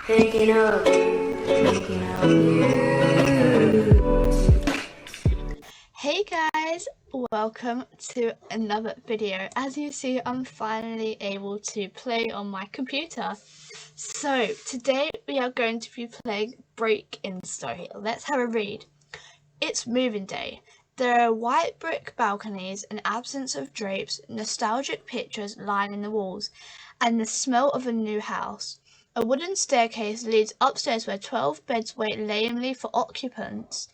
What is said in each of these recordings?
Thinking of you. Hey guys, welcome to another video. As you see, I'm finally able to play on my computer. So today we are going to be playing Break in Story. Let's have a read. It's moving day. There are white brick balconies, an absence of drapes, nostalgic pictures lining the walls, and the smell of a new house. A wooden staircase leads upstairs where 12 beds wait lamely for occupants.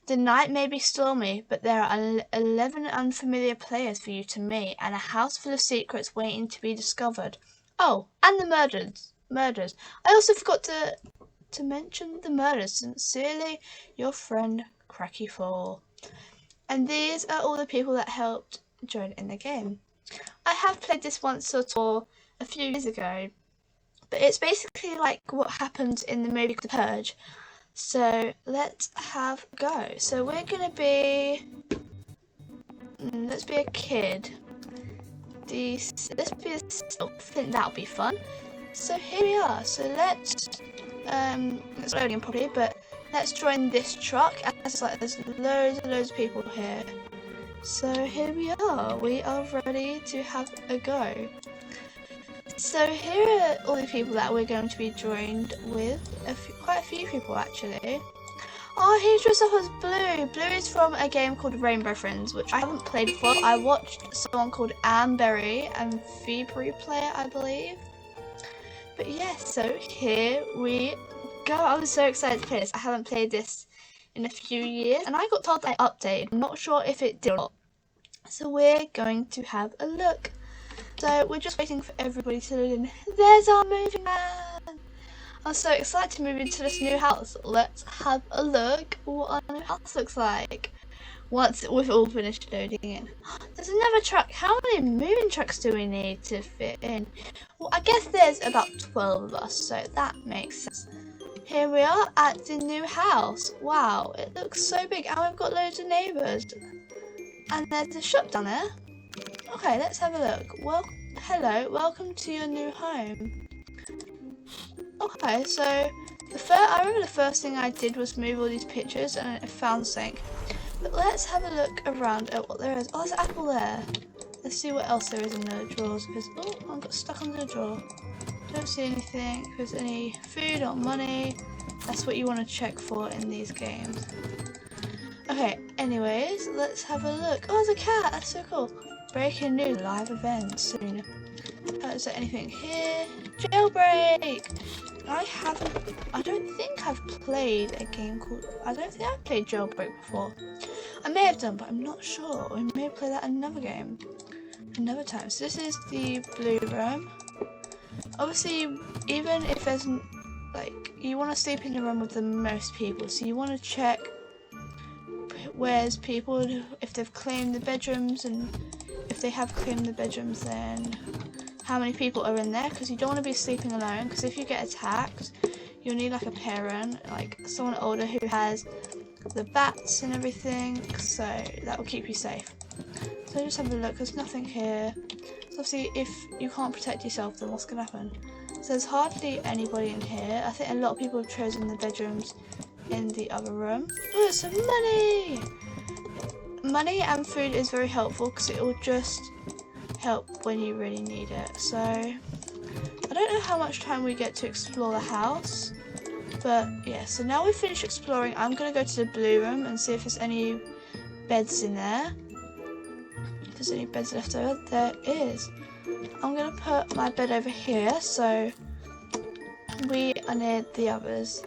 The night may be stormy, but there are 11 unfamiliar players for you to meet, and a house full of secrets waiting to be discovered. Oh, and the murders. I also forgot to mention the murders. Sincerely, your friend Cracky4. And these are all the people that helped join in the game. I have played this once or a few years ago, but it's basically like what happened in the movie The Purge. So let's have a go. So we're gonna be, let's be a kid. Let's be a self. I think that'll be fun. So here we are. So let's loading properly, but let's join this truck. As like there's loads of people here. So here we are. We are ready to have a go. So here are all the people that we're going to be joined with. Quite a few people actually. Oh, he dressed up as Blue. Blue is from a game called Rainbow Friends, which I haven't played before. I watched someone called Amberry and February play it, I believe. But yeah, so here we go. I'm so excited to play this. I haven't played this in a few years, and I got told that I updated. I'm not sure if it did or not. So we're going to have a look. So we're just waiting for everybody to load in. There's our moving man! I'm so excited to move into this new house. Let's have a look what our new house looks like once we've all finished loading in. There's another truck. How many moving trucks do we need to fit in? Well, I guess there's about 12 of us, so that makes sense. Here we are at the new house. Wow, it looks so big, and we've got loads of neighbours. And there's a shop down there. Okay, let's have a look. Well, hello, welcome to your new home. Okay, so I remember the first thing I did was move all these pictures and I found something. But let's have a look around at what there is. Oh, there's an apple there. Let's see what else there is in the drawers. Because I got stuck under the drawer. Don't see anything. If there's any food or money, that's what you want to check for in these games. Okay, anyways, let's have a look. Oh, there's a cat. That's so cool. Breaking news, live event soon. Is there anything here? Jailbreak! I don't think I've played a game called, I don't think I've played Jailbreak before. I may have done, but I'm not sure. We may play that another game, another time. So this is the blue room. Obviously, even if there's, like, you want to sleep in the room with the most people, so you want to check where's people, if they've claimed the bedrooms, and if they have claimed the bedrooms, then how many people are in there, because you don't want to be sleeping alone, because if you get attacked, you'll need like a parent, like someone older who has the bats and everything, so that will keep you safe. So just have a look, there's nothing here. So obviously if you can't protect yourself, then what's going to happen? So there's hardly anybody in here. I think a lot of people have chosen the bedrooms in the other room. Oh, there's some money! Money and food is very helpful because it will just help when you really need it. So I don't know how much time we get to explore the house, but yeah, so now we've finished exploring. I'm gonna go to the blue room and see if there's any beds in there. If there's any beds left over, there is. I'm gonna put my bed over here so we are near the others,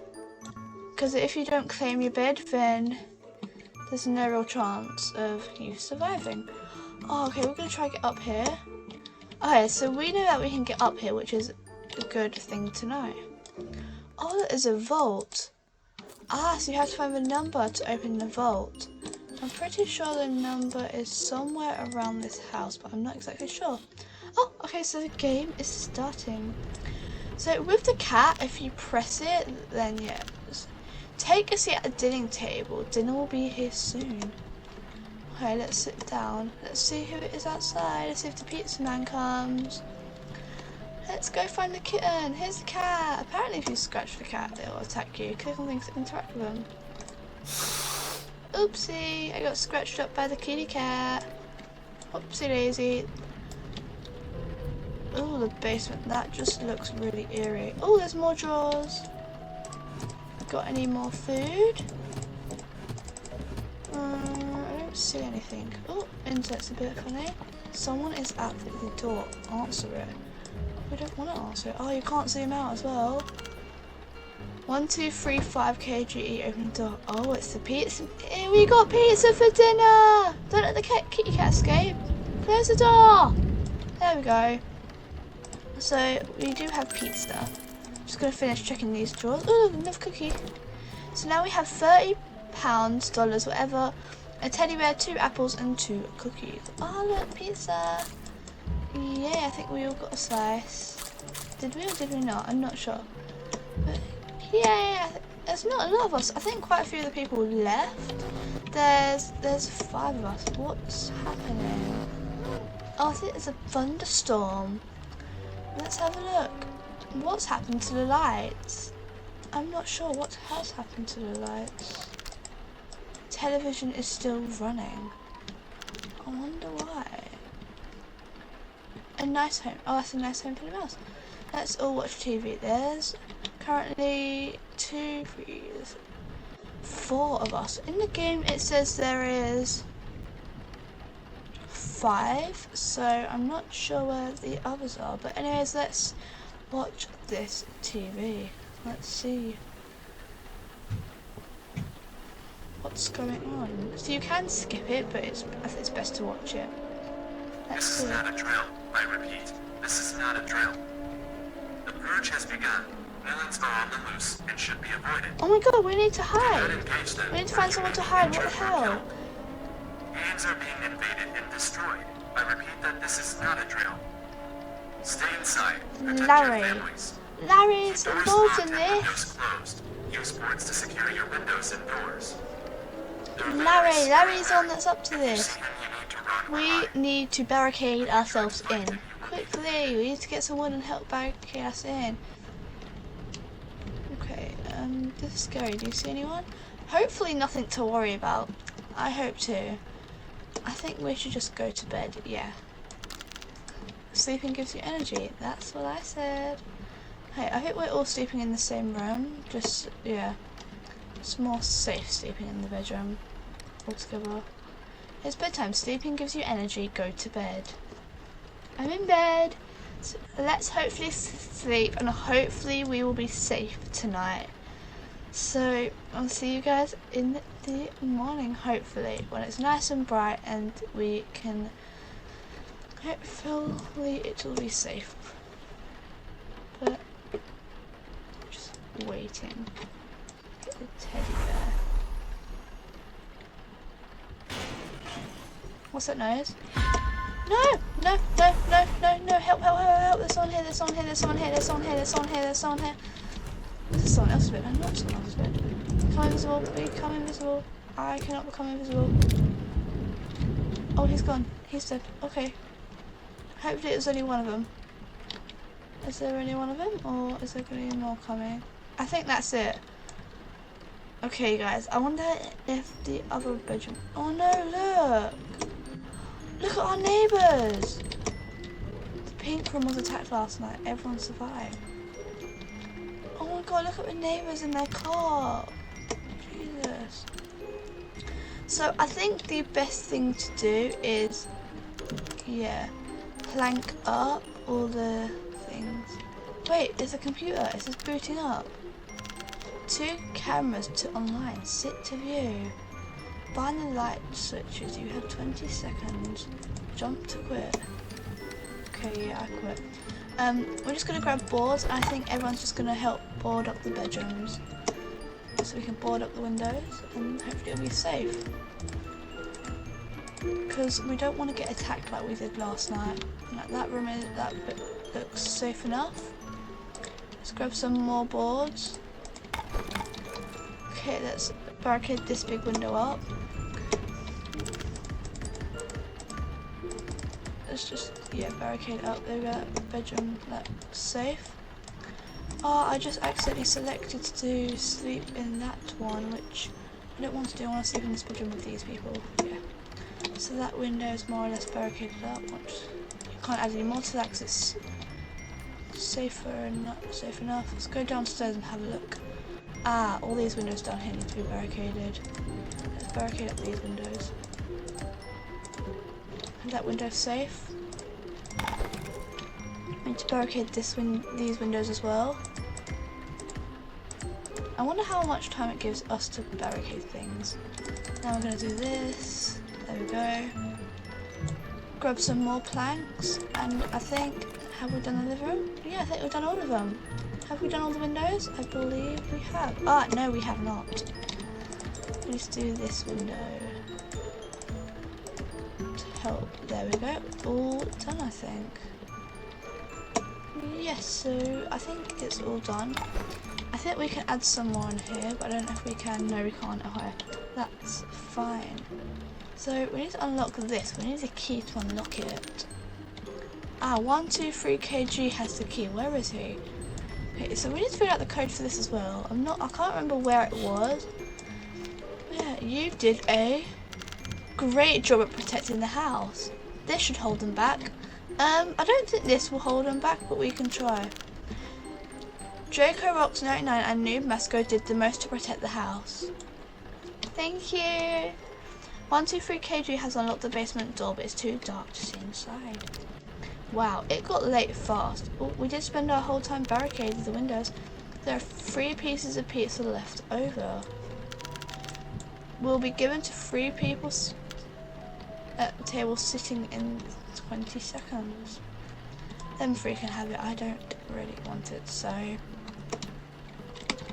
because if you don't claim your bed, then there's no real chance of you surviving. Oh, okay, we're going to try to get up here. Okay, so we know that we can get up here, which is a good thing to know. Oh, that is a vault. Ah, so you have to find the number to open the vault. I'm pretty sure the number is somewhere around this house, but I'm not exactly sure. Oh, okay, so the game is starting. So with the cat, if you press it, then yes. Take a seat at the dining table. Dinner will be here soon. Okay, let's sit down. Let's see who it is outside. Let's see if the pizza man comes. Let's go find the kitten. Here's the cat. Apparently if you scratch the cat, it will attack you. Click on things to interact with them. Oopsie, I got scratched up by the kitty cat. Oopsie daisy. Oh, the basement. That just looks really eerie. Oh, there's more drawers. Got any more food? I don't see anything. Oh, insect's a bit funny. Someone is at the door. Answer it. We don't want to answer it. Oh, you can't zoom out as well. 1, 2, 3, 5 kg. Open the door. Oh, it's the pizza. We got pizza for dinner. Don't let the kitty cat escape. Close the door. There we go. So we do have pizza. Just gonna finish checking these drawers. Oh, another cookie. So now we have £30, whatever. A teddy bear, 2 apples, and 2 cookies. Oh look, pizza. Yeah, I think we all got a slice. Did we or did we not? I'm not sure. But yeah, there's not a lot of us. I think quite a few of the people left. There's 5 of us. What's happening? Oh, I think there's a thunderstorm. Let's have a look. What's happened to the lights? I'm not sure what has happened to the lights. Television is still running. I wonder why. A nice home. Oh, that's a nice home for the mouse. Let's all watch TV. There's currently 2, 3, 4 of us. In the game it says there is 5, so I'm not sure where the others are. But anyways, let's watch this TV. Let's see what's going on. So you can skip it, but I think it's best to watch it. Let's see. This is not a drill. I repeat, this is not a drill. The purge has begun. Villains are on the loose and should be avoided. Oh my god, we need to hide. Do not engage them. We need to find someone to hide. What the hell? Games are being invaded and destroyed. I repeat that this is not a drill. Stay inside. Protect Larry. your families. Larry's Doors involved locked in and windows this. closed. Use boards to secure your windows and doors. There are Larry's villains. the one that's up to If you this. see them, you need to run or We hide. need to barricade ourselves in. Quickly, we need to get someone and help barricade us in. Okay, this is scary. Do you see anyone? Hopefully nothing to worry about. I hope too. I think we should just go to bed, yeah. Sleeping gives you energy, that's what I said. Hey, I think we're all sleeping in the same room. Just, yeah. It's more safe sleeping in the bedroom altogether. It's bedtime. Sleeping gives you energy. Go to bed. I'm in bed. So let's hopefully sleep and hopefully we will be safe tonight. So I'll see you guys in the morning, hopefully, when it's nice and bright and we can, hopefully it will be safe. But just waiting. Get the teddy bear. What's that noise? No! No! No! No! No! No! Help! Help! Help! Help! There's someone here! There's someone here! There's someone here! There's someone here! There's someone here! There's someone here! This is someone else's bed. I'm not someone else's bed. Become invisible. Become invisible. I cannot become invisible. Oh, he's gone. He's dead. Okay. Hopefully it was only one of them. Is there only one of them? Or is there going to be more coming? I think that's it. Okay, guys. I wonder if the other bedroom... Oh, no, look! Look at our neighbours! The pink room was attacked last night. Everyone survived. Oh my god, look at the neighbours in their car. Jesus. So I think the best thing to do is, yeah, plank up all the things. Wait, there's a computer. Is this booting up? 2 cameras to online. Sit to view. Bind the light switches. You have 20 seconds. Jump to quit. Okay, yeah, I quit. We're just going to grab boards. I think everyone's just going to help board up the bedrooms. So we can board up the windows and hopefully it'll be safe. Because we don't want to get attacked like we did last night. Like that room looks safe enough. Let's grab some more boards. Okay, let's barricade this big window up. let's just, yeah, barricade it up. There we go, bedroom, that's safe. Oh, I just accidentally selected to sleep in that one, which I don't want to do. I want to sleep in this bedroom with these people, yeah. So that window is more or less barricaded up. You can't add any more to that because it's safer and not safe enough. Let's go downstairs and have a look. Ah, all these windows down here need to be barricaded. Let's barricade up these windows. And that window's safe. I need to barricade these windows as well. I wonder how much time it gives us to barricade things. Now we're going to do this. There we go. Grab some more planks, and I think, have we done the living room? Yeah, I think we've done all of them. Have we done all the windows? I believe we have. Ah, no, we have not. Let's do this window to help. There we go. All done, I think. Yes, so I think it's all done. I think we can add some more in here, but I don't know if we can. No, we can't. Oh, that's fine. So we need to unlock this. We need a key to unlock it. Ah, 123 kg has the key. Where is he? Okay, so we need to figure out the code for this as well. I can't remember where it was. Yeah, you did a great job at protecting the house. This should hold them back. I don't think this will hold them back, but we can try. Draco Rocks 99 and Noob Masco did the most to protect the house. Thank you. 123 kg has unlocked the basement door, but it's too dark to see inside. Wow, it got late fast. Oh, we did spend our whole time barricading the windows. There are 3 pieces of pizza left over. Will be given to 3 people at the table sitting in 20 seconds. Them 3 can have it. I don't really want it, so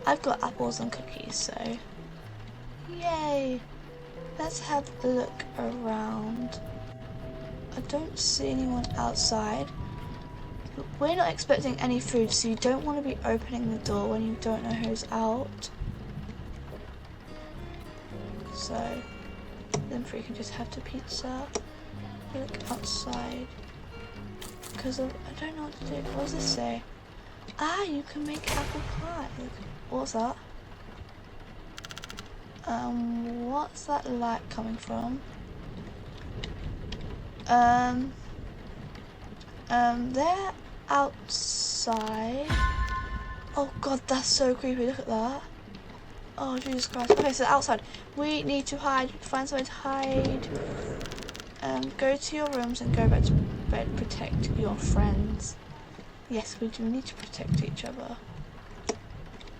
I've got apples and cookies, so yay. Let's have a look around. I don't see anyone outside. But we're not expecting any food, so you don't want to be opening the door when you don't know who's out. So then 3 can just have the pizza. Look outside. Because I don't know what to do. What does this say? Ah, you can make apple pie. Look, what's that? What's that light coming from? They're outside. Oh god, that's so creepy. Look at that. Oh Jesus Christ. Okay, so outside. We need to hide. Find somewhere to hide. Go to your rooms and go back to bed. Protect your friends. Yes, we do need to protect each other.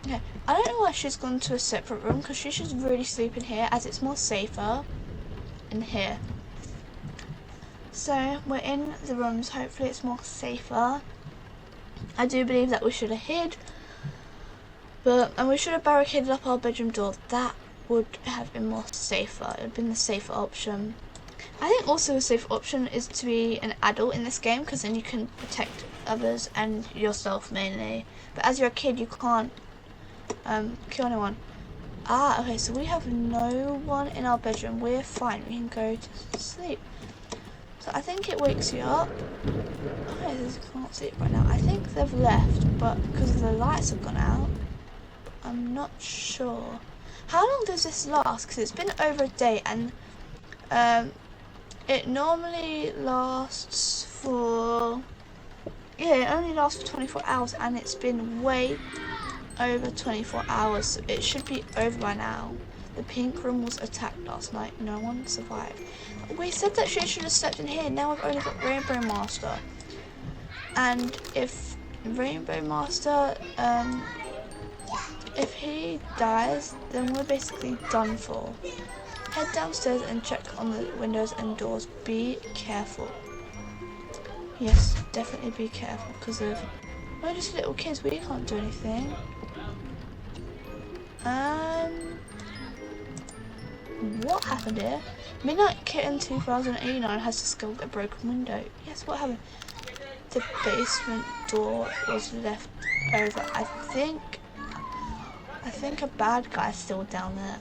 Okay, I don't know why she's gone to a separate room, because she should really sleep in here, as it's more safer in here. So we're in the rooms. Hopefully it's more safer. I do believe that we should have hid, and we should have barricaded up our bedroom door. That would have been more safer. It would have been the safer option. I think also a safe option is to be an adult in this game, because then you can protect others and yourself mainly. But as you're a kid, you can't kill anyone. Ah, okay, so we have no one in our bedroom. We're fine. We can go to sleep. So I think it wakes you up. Okay, you can't see it right now. I think they've left, but because the lights have gone out, I'm not sure. How long does this last? Because it's been over a day, and it normally lasts for, yeah, it only lasts for 24 hours, and it's been way over 24 hours, so it should be over by now. The pink room was attacked last night. No one survived. We said that she should have slept in here. Now we've only got Rainbow Master. And if Rainbow Master, if he dies, then we're basically done for. Head downstairs and check on the windows and doors. Be careful. Yes, definitely be careful, because we're just little kids. We can't do anything. What happened here? Midnight Kitten 2089 has discovered a broken window. Yes, what happened? The basement door was left over. I think a bad guy's still down there.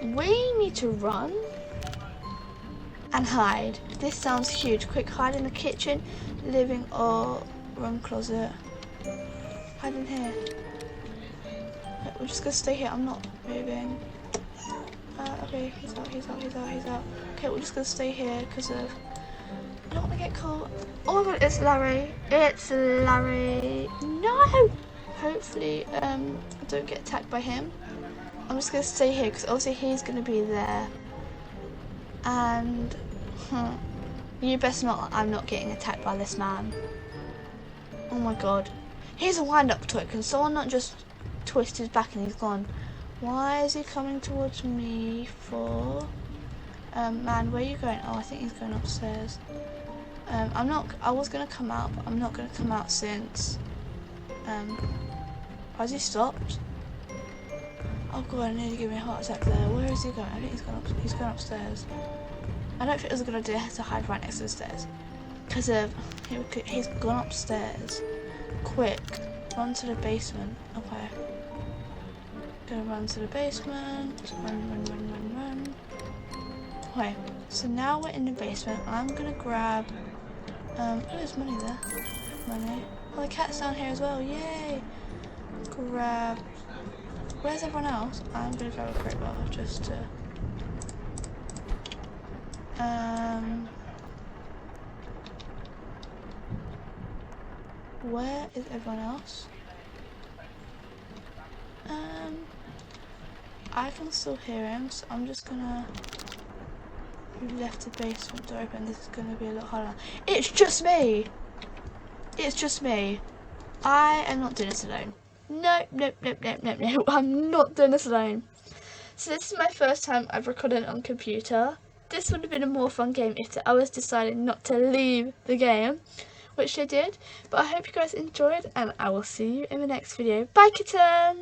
We need to run. and hide. This sounds huge. Quick, hide in the kitchen, living or room closet. Hide in here. Okay, we're just gonna stay here. I'm not moving. Okay, he's out. Okay, we're just gonna stay here because of... I don't want to get caught. Oh my god, it's Larry. It's Larry. No! Hopefully, I don't get attacked by him. I'm just gonna stay here because obviously he's gonna be there. And you best not. I'm not getting attacked by this man. Oh my god. He's a wind-up toy. Can someone not just twist his back and he's gone? Why is he coming towards me for? Man, where are you going? Oh, I think he's going upstairs. I was gonna come out, but I'm not gonna come out since. Has he stopped? Oh god, I nearly gave me a heart attack there. Where is he going? I think he's gone upstairs. I don't think it was a good idea to hide right next to the stairs. Because he's gone upstairs. Quick, run to the basement. Okay. Gonna run to the basement. Run. Okay, so now we're in the basement. I'm gonna grab... oh, there's money there. Money. Oh, the cat's down here as well. Yay! Grab... Where's everyone else? I'm gonna grab a crate bar just to... Where is everyone else? I can still hear him, so I'm just gonna... We left the basement door open. This is gonna be a lot harder. It's just me! It's just me. I am not doing this alone. No. I'm not doing this alone. So this is my first time I've recorded on computer. This would have been a more fun game if the others decided not to leave the game, which they did. But I hope you guys enjoyed, and I will see you in the next video. Bye, kittens!